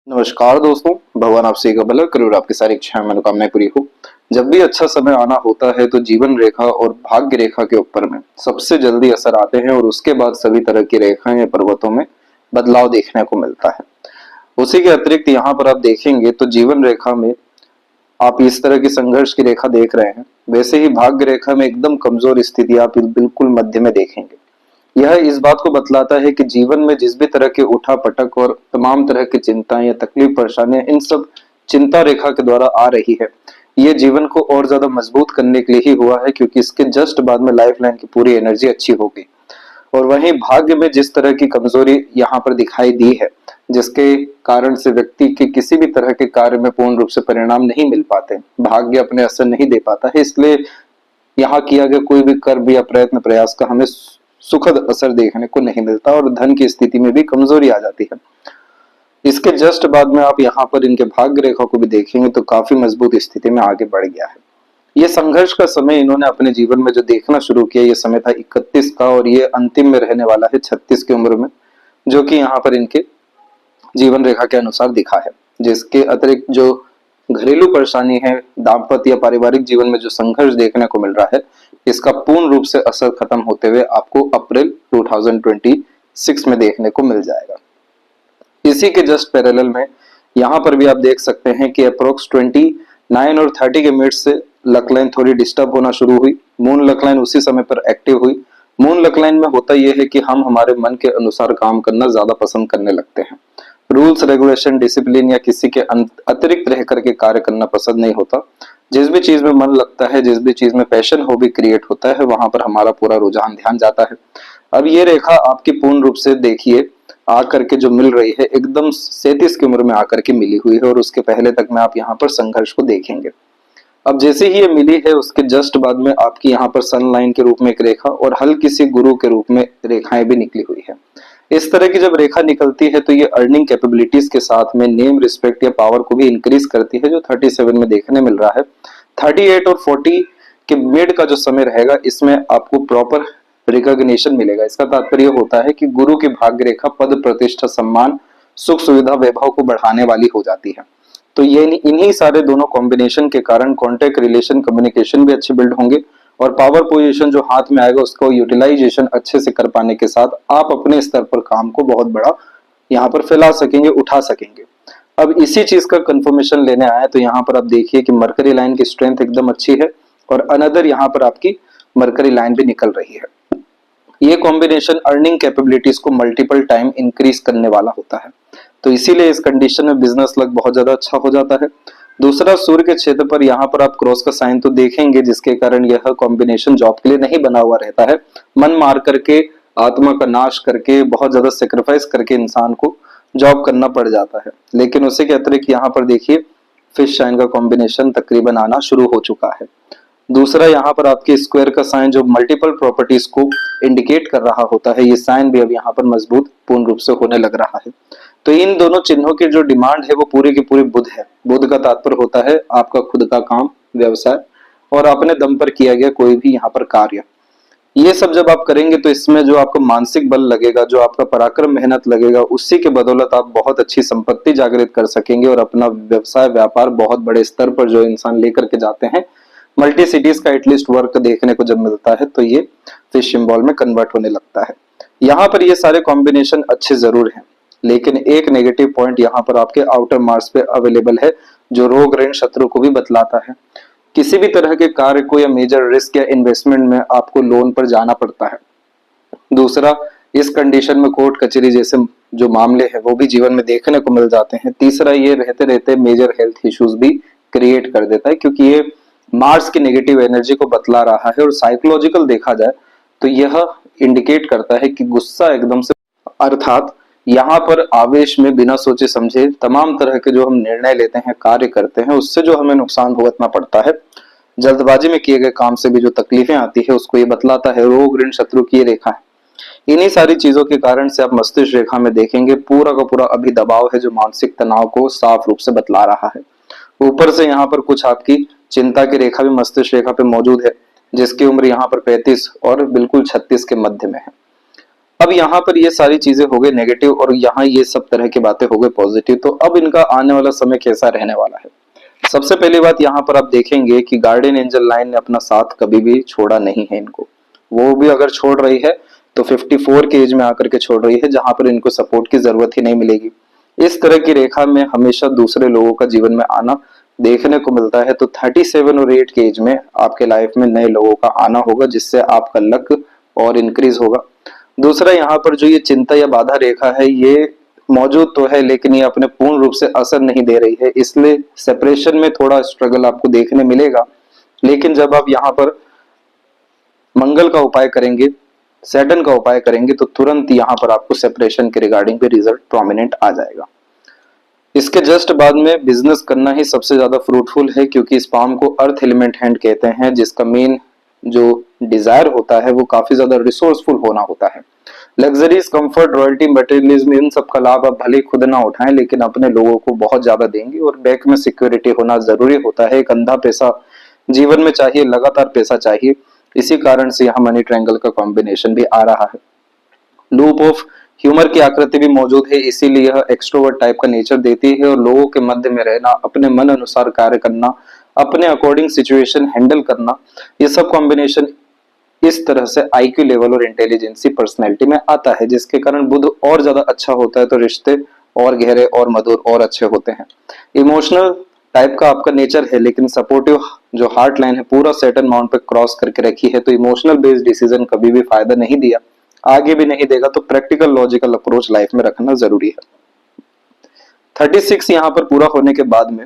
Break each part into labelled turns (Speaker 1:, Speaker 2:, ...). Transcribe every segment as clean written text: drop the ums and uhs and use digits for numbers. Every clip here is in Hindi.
Speaker 1: नमस्कार दोस्तों, भगवान आपसे एक भला करे और आपकी सारी इच्छाएं मनोकामनाएं पूरी हो। जब भी अच्छा समय आना होता है तो जीवन रेखा और भाग्य रेखा के ऊपर में सबसे जल्दी असर आते हैं और उसके बाद सभी तरह की रेखाएं या पर्वतों में बदलाव देखने को मिलता है। उसी के अतिरिक्त यहाँ पर आप देखेंगे तो जीवन रेखा में आप इस तरह की संघर्ष की रेखा देख रहे हैं, वैसे ही भाग्य रेखा में एकदम कमजोर स्थिति आप बिल्कुल मध्य में देखेंगे। यह इस बात को बतलाता है कि जीवन में जिस भी तरह के उठा पटक और तमाम तरह की चिंताएं या तकलीफ परेशानियां इन सब चिंता रेखा के द्वारा आ रही है, ये जीवन को और ज्यादा मजबूत करने के लिए ही हुआ है, क्योंकि इसके जस्ट बाद में लाइफ लाइन की पूरी एनर्जी अच्छी होगी। और वहीं भाग्य में जिस तरह की कमजोरी यहाँ पर दिखाई दी है, जिसके कारण से व्यक्ति के किसी भी तरह के कार्य में पूर्ण रूप से परिणाम नहीं मिल पाते, भाग्य अपने असर नहीं दे पाता है, इसलिए यहाँ किया गया कोई भी कर्म या प्रयत्न प्रयास का हमें सुखद असर देखने को नहीं मिलता और धन की स्थिति में भी कमजोरी आ जाती है। इसके जस्ट बाद में आप यहाँ पर इनके भाग्य रेखा को भी देखेंगे तो काफी मजबूत स्थिति में आगे बढ़ गया है। ये संघर्ष का समय इन्होंने अपने जीवन में जो देखना शुरू किया, ये समय था 31 का और ये अंतिम में रहने वाला है 36 की उम्र में, जो कि यहाँ पर इनके जीवन रेखा के अनुसार दिखा है। जिसके अतिरिक्त जो घरेलू परेशानी है, दाम्पत्य या पारिवारिक जीवन में जो संघर्ष देखने को मिल रहा है, इसका पूर्ण रूप से असर खत्म होते हुए आपको अप्रैल 2026 में देखने को मिल जाएगा। इसी के जस्ट पैरेलल में यहाँ पर भी आप देख सकते हैं कि अप्रोक्स 29 और 30 के मिनट से लक लाइन थोड़ी डिस्टर्ब होना शुरू हुई। मून लक लाइन उसी समय पर एक्टिव हुई। मून लक लाइन में होता यह है कि हम हमारे मन के अनुसार काम करना ज्यादा पसंद करने लगते हैं। रूल्स रेगुलेशन डिसिप्लिन या किसी के अतिरिक्त रह करके कार्य करना पसंद नहीं होता। जिस भी चीज में मन लगता है, जिस भी चीज में पैशन हॉबी क्रिएट होता है, वहां पर हमारा पूरा रुझान ध्यान जाता है। अब ये रेखा आपकी पूर्ण रूप से देखिए आकर के जो मिल रही है, एकदम 37 की उम्र में आकर के मिली हुई है और उसके पहले तक में आप यहाँ पर संघर्ष को देखेंगे। अब जैसे ही ये मिली है उसके जस्ट बाद में आपकी यहाँ पर सन लाइन के रूप में एक रेखा और हल्की सी गुरु के रूप में रेखाएं भी निकली हुई है। इस तरह की जब रेखा निकलती है तो ये अर्निंग कैपेबिलिटीज के साथ में नेम रिस्पेक्ट या पावर को भी इंक्रीज करती है, जो 37 में देखने मिल रहा है। 38 और 40 के मिड का जो समय रहेगा, इसमें आपको प्रॉपर रिकॉग्निशन मिलेगा। इसका तात्पर्य होता है कि गुरु की भाग्य रेखा पद प्रतिष्ठा सम्मान सुख सुविधा वैभव को बढ़ाने वाली हो जाती है। तो ये इन्हीं सारे दोनों कॉम्बिनेशन के कारण कॉन्टेक्ट रिलेशन कम्युनिकेशन भी अच्छे बिल्ड होंगे और पावर पोजीशन जो हाथ में आएगा उसको यूटिलाइजेशन अच्छे से कर पाने के साथ आप अपने स्तर पर काम को बहुत बड़ा यहाँ पर फैला सकेंगे, उठा सकेंगे। अब इसी चीज का कंफर्मेशन लेने आए तो यहाँ पर आप देखिए कि मरकरी लाइन की स्ट्रेंथ एकदम अच्छी है और अनदर यहाँ पर आपकी मरकरी लाइन भी निकल रही है। ये कॉम्बिनेशन अर्निंग कैपेबिलिटीज को मल्टीपल टाइम इंक्रीज करने वाला होता है, तो इसीलिए इस कंडीशन में बिजनेस लक बहुत ज्यादा अच्छा हो जाता है। दूसरा, सूर्य के क्षेत्र पर यहाँ पर आप क्रॉस का साइन तो देखेंगे, जिसके कारण यह कॉम्बिनेशन जॉब के लिए नहीं बना हुआ रहता है। मन मार करके, आत्मा का नाश करके, बहुत ज्यादा सेक्रीफाइस करके इंसान को जॉब करना पड़ जाता है। लेकिन उसी के अतिरिक्त यहाँ पर देखिए फिश साइन का कॉम्बिनेशन तकरीबन आना शुरू हो चुका है। दूसरा, यहाँ पर आपके स्क्वायर का साइन जो मल्टीपल प्रॉपर्टीज को इंडिकेट कर रहा होता है, ये साइन भी अब यहाँ पर मजबूत पूर्ण रूप से होने लग रहा है। तो इन दोनों चिन्हों की जो डिमांड है वो पूरी की पूरी बुध है। बुध का तात्पर्य होता है आपका खुद का काम, व्यवसाय और अपने दम पर किया गया कोई भी यहाँ पर कार्य। ये सब जब आप करेंगे तो इसमें जो आपका मानसिक बल लगेगा, जो आपका पराक्रम मेहनत लगेगा, उसी के बदौलत आप बहुत अच्छी संपत्ति जागृत कर सकेंगे और अपना व्यवसाय व्यापार बहुत बड़े स्तर पर जो इंसान लेकर के जाते हैं, मल्टी सिटीज का एटलीस्ट वर्क देखने को जब मिलता है तो ये फिश सिंबल में कन्वर्ट होने लगता है। यहाँ पर ये सारे कॉम्बिनेशन अच्छे जरूर हैं, लेकिन एक नेगेटिव पॉइंट यहाँ पर आपके आउटर मार्स पे अवेलेबल है, जो रोग ऋण शत्रु को भी बतलाता है। किसी भी तरह के कार्य को या मेजर रिस्क या इन्वेस्टमेंट में आपको लोन पर जाना पड़ता है। दूसरा, इस कंडीशन में कोर्ट कचहरी जैसे जो मामले हैं वो भी जीवन में देखने को मिल जाते हैं। तीसरा, ये रहते रहते मेजर हेल्थ इश्यूज भी क्रिएट कर देता है, क्योंकि ये मार्स की नेगेटिव एनर्जी को बतला रहा है और साइकोलॉजिकल देखा जाए तो यह इंडिकेट करता है कि गुस्सा एकदम से, अर्थात यहाँ पर आवेश में बिना सोचे समझे तमाम तरह के जो हम निर्णय लेते हैं, कार्य करते हैं, उससे जो हमें नुकसान भुगतना पड़ता है, जल्दबाजी में किए गए काम से भी जो तकलीफें आती है, उसको ये बतलाता है। रोग ऋण शत्रु की ये रेखा है। इन्हीं सारी चीजों के कारण से आप मस्तिष्क रेखा में देखेंगे पूरा का पूरा अभी दबाव है, जो मानसिक तनाव को साफ रूप से बतला रहा है। ऊपर से यहाँ पर कुछ आपकी चिंता की रेखा भी मस्तिष्क रेखा पे मौजूद है, जिसकी उम्र यहाँ पर 35 और बिल्कुल 36 के मध्य में है। अब यहाँ पर ये सारी चीजें हो गई नेगेटिव और यहाँ ये सब तरह की बातें हो गई पॉजिटिव। तो अब इनका आने वाला समय कैसा रहने वाला है? सबसे पहली बात यहाँ पर आप देखेंगे कि गार्डियन एंजल लाइन ने अपना साथ कभी भी छोड़ा नहीं है इनको। वो भी अगर छोड़ रही है तो 54 के एज में आकर के छोड़ रही है, जहां पर इनको सपोर्ट की जरूरत ही नहीं मिलेगी। इस तरह की रेखा में हमेशा दूसरे लोगों का जीवन में आना देखने को मिलता है। तो 37 और 8 के एज में आपके लाइफ में नए लोगों का आना होगा, जिससे आपका लक और इंक्रीज होगा। दूसरा, यहाँ पर जो ये चिंता या बाधा रेखा है ये मौजूद तो है, लेकिन ये अपने पूर्ण रूप से असर नहीं दे रही है, इसलिए सेपरेशन में थोड़ा स्ट्रगल आपको देखने मिलेगा। लेकिन जब आप यहाँ पर मंगल का उपाय करेंगे, सैटर्न का उपाय करेंगे, तो तुरंत यहाँ पर आपको सेपरेशन के रिगार्डिंग पे रिजल्ट प्रोमिनेंट आ जाएगा। इसके जस्ट बाद में बिजनेस करना ही सबसे ज्यादा फ्रूटफुल है, क्योंकि इस पाम को अर्थ एलिमेंट हैंड कहते हैं, जिसका मेन जो डिजायर होता है वो काफी ज्यादा रिसोर्सफुल होना होता है। लग्जरीज, कंफर्ट, रॉयल्टी, मटेरियलिज्म, इन सब का लाभ आप भले खुद ना उठाएं, लेकिन अपने लोगों को बहुत ज्यादा देंगे। और बैक में सिक्योरिटी होना जरूरी होता है। एक अंधा पैसा जीवन में चाहिए, लगातार पैसा चाहिए। इसी कारण से यहाँ मनी ट्रायंगल का कॉम्बिनेशन भी आ रहा है। लूप ऑफ ह्यूमर की आकृति भी मौजूद है, इसीलिए यह एक्सट्रोवर्ट टाइप का नेचर देती है। और लोगों के मध्य में रहना, अपने मन अनुसार कार्य करना, अपने अकॉर्डिंग सिचुएशन हैंडल करना, ये सब कॉम्बिनेशन इस तरह से आईक्यू लेवल और इंटेलिजेंसी पर्सनैलिटी में आता है, जिसके कारण बुध और ज्यादा अच्छा होता है तो रिश्ते और गहरे और मधुर और अच्छे होते हैं। इमोशनल टाइप का आपका नेचर है, लेकिन सपोर्टिव जो हार्ट लाइन है पूरा सैटर्न माउंट पे क्रॉस करके रखी है, तो इमोशनल बेस्ड डिसीजन कभी भी फायदा नहीं दिया, आगे भी नहीं देगा। तो प्रैक्टिकल लॉजिकल अप्रोच लाइफ में रखना जरूरी है। 36 यहाँ पर पूरा होने के बाद में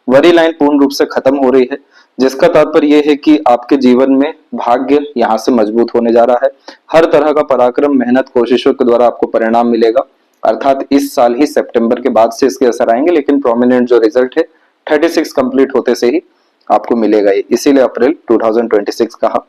Speaker 1: वरी लाइन पूर्ण रूप से खत्म हो रही है, जिसका तात्पर्य यह है कि आपके जीवन में भाग्य यहाँ से मजबूत होने जा रहा है। हर तरह का पराक्रम, मेहनत, कोशिशों के द्वारा आपको परिणाम मिलेगा। अर्थात इस साल ही सितंबर के बाद से इसके असर आएंगे, लेकिन प्रोमिनेंट जो रिजल्ट है 36 कंप्लीट होते से ही आपको मिलेगा, इसीलिए अप्रैल 2026 कहा।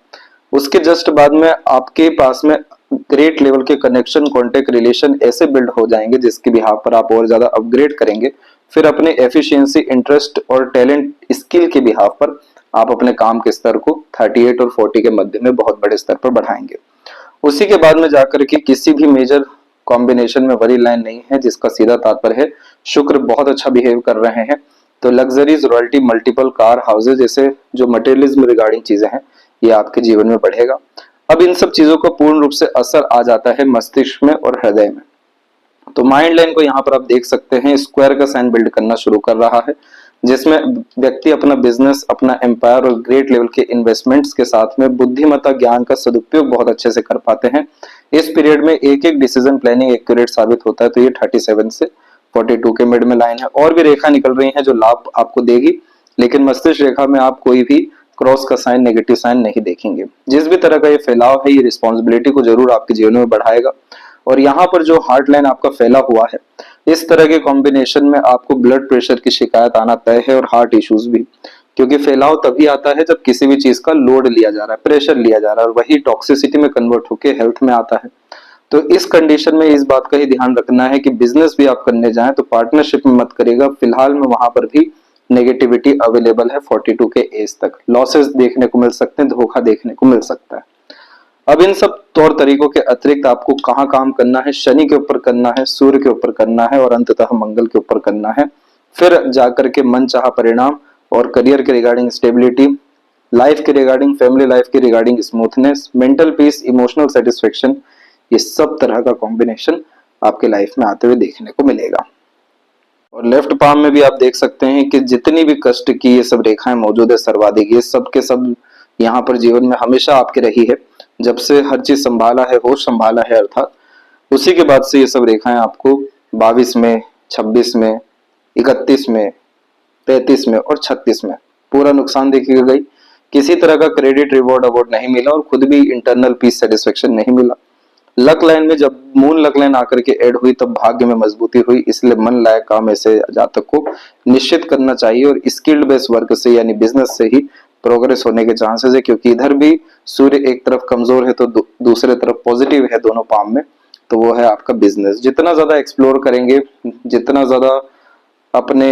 Speaker 1: उसके जस्ट बाद में आपके पास में ग्रेट लेवल के कनेक्शन, कॉन्टेक्ट, रिलेशन ऐसे बिल्ड हो जाएंगे जिसके बिहाफ पर आप और ज्यादा अपग्रेड करेंगे। फिर अपने एफिशिएंसी, इंटरेस्ट और टैलेंट, स्किल के बिहाफ पर आप अपने काम के स्तर को 38 और 40 के मध्य में बहुत बड़े स्तर पर बढ़ाएंगे। उसी के बाद में जाकर के किसी भी मेजर कॉम्बिनेशन में वरी लाइन नहीं है, जिसका सीधा तात्पर्य है शुक्र बहुत अच्छा बिहेव कर रहे हैं। तो luxuries, royalty, multiple car, houses जैसे जो मटेरियलिज्म रिगार्डिंग चीजें हैं ये आपके जीवन में बढ़ेगा। अब इन सब चीजों का पूर्ण रूप से असर आ जाता है मस्तिष्क में और हृदय में। तो माइंड लाइन को यहाँ पर आप देख सकते हैं, स्क्वायर का साइन बिल्ड करना शुरू कर रहा है, जिसमें व्यक्ति अपना बिजनेस, अपना एम्पायर और ग्रेट लेवल के इन्वेस्टमेंट्स के साथ में बुद्धिमत्ता, ज्ञान का सदुपयोग बहुत अच्छे से कर पाते हैं। इस पीरियड में एक एक डिसीजन प्लानिंग एक्यूरेट साबित होता है। तो ये 37 से 42 के मिड में लाइन है। और भी रेखा निकल रही है जो लाभ आपको देगी, लेकिन मस्तिष्क रेखा में आप कोई भी क्रॉस का साइन, नेगेटिव साइन नहीं देखेंगे। जिस भी तरह का ये फैलाव है, ये रिस्पॉन्सिबिलिटी को जरूर आपके जीवन में बढ़ाएगा। और यहाँ पर जो हार्ट लाइन आपका फैला हुआ है, इस तरह के कॉम्बिनेशन में आपको ब्लड प्रेशर की शिकायत आना तय है और हार्ट इश्यूज भी, क्योंकि फैलाव तभी आता है जब किसी भी चीज का लोड लिया जा रहा है, प्रेशर लिया जा रहा है, और वही टॉक्सिसिटी में कन्वर्ट होकर हेल्थ में आता है। तो इस कंडीशन में इस बात का ही ध्यान रखना है कि बिजनेस भी आप करने जाएं तो पार्टनरशिप में मत करिएगा। फिलहाल में वहां पर भी नेगेटिविटी अवेलेबल है 42 के एज तक। लॉसेस देखने को मिल सकते हैं, धोखा देखने को मिल सकता है। अब इन सब तौर तरीकों के अतिरिक्त आपको कहाँ काम करना है? शनि के ऊपर करना है, सूर्य के ऊपर करना है और अंततः मंगल के ऊपर करना है। फिर जाकर के मन चाहा परिणाम और करियर के रिगार्डिंग स्टेबिलिटी, लाइफ के रिगार्डिंग, फैमिली लाइफ के regarding smoothness, mental peace, emotional satisfaction, ये सब तरह का कॉम्बिनेशन आपके लाइफ में आते हुए देखने को मिलेगा। और लेफ्ट पाम में भी आप देख सकते हैं कि जितनी भी कष्ट की ये सब रेखाएं मौजूद है सर्वाधिक, ये सब के सब यहाँ पर जीवन में हमेशा आपके रही है। जब से हर चीज संभाला है, होश संभाला है, अर्थात उसी के बाद से ये सब रेखाएं आपको 22 में, 26 में, 31 में, 35 में और 36 में पूरा नुकसान देखी गई। किसी तरह का क्रेडिट, रिवॉर्ड, अवार्ड नहीं मिला और खुद भी इंटरनल पीस, सेटिस्फेक्शन नहीं मिला। लक लाइन में जब मून लक लाइन आकर के ऐड हुई तब भाग्य में मजबूती हुई, इसलिए मन लायक काम ऐसे जातक को निश्चित करना चाहिए और स्किल्ड बेस्ड वर्क से यानी बिजनेस से ही प्रोग्रेस होने के चांसेस है, क्योंकि इधर भी सूर्य एक तरफ कमजोर है तो दूसरे तरफ पॉजिटिव है दोनों पाम में, तो वो है आपका बिजनेस। जितना ज्यादा एक्सप्लोर करेंगे, जितना ज्यादा अपने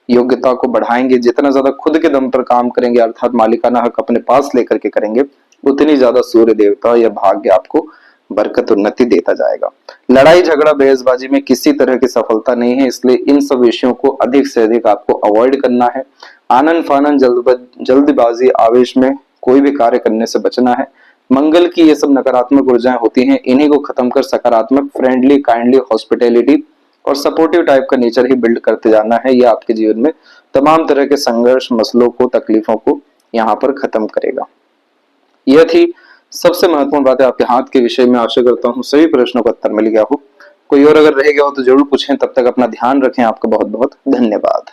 Speaker 1: योग्यता को बढ़ाएंगे, जितना ज्यादा खुद के दम पर काम करेंगे अर्थात मालिकाना हक अपने पास लेकर के करेंगे, उतनी ज्यादा सूर्य देवता या भाग्य आपको बरकत उन्नति देता जाएगा। लड़ाई झगड़ा बहसबाजी में किसी तरह की सफलता नहीं है, इसलिए इन सब विषयों को अधिक से अधिक आपको अवॉइड करना है। आनन फानन जल्दबाजी आवेश में कोई भी कार्य करने से बचना है। मंगल की ये सब नकारात्मक ऊर्जाएं होती हैं, इन्हीं को खत्म कर सकारात्मक, फ्रेंडली, काइंडली, हॉस्पिटैलिटी और सपोर्टिव टाइप का नेचर ही बिल्ड करते जाना है। यह आपके जीवन में तमाम तरह के संघर्ष, मसलों को, तकलीफों को यहाँ पर खत्म करेगा। यह थी सबसे महत्वपूर्ण बात है आपके हाथ के विषय में। आशा करता हूँ सभी प्रश्नों का उत्तर मिल गया हो। कोई और अगर रह गया हो तो जरूर पूछें। तब तक अपना ध्यान रखें। आपका बहुत बहुत धन्यवाद।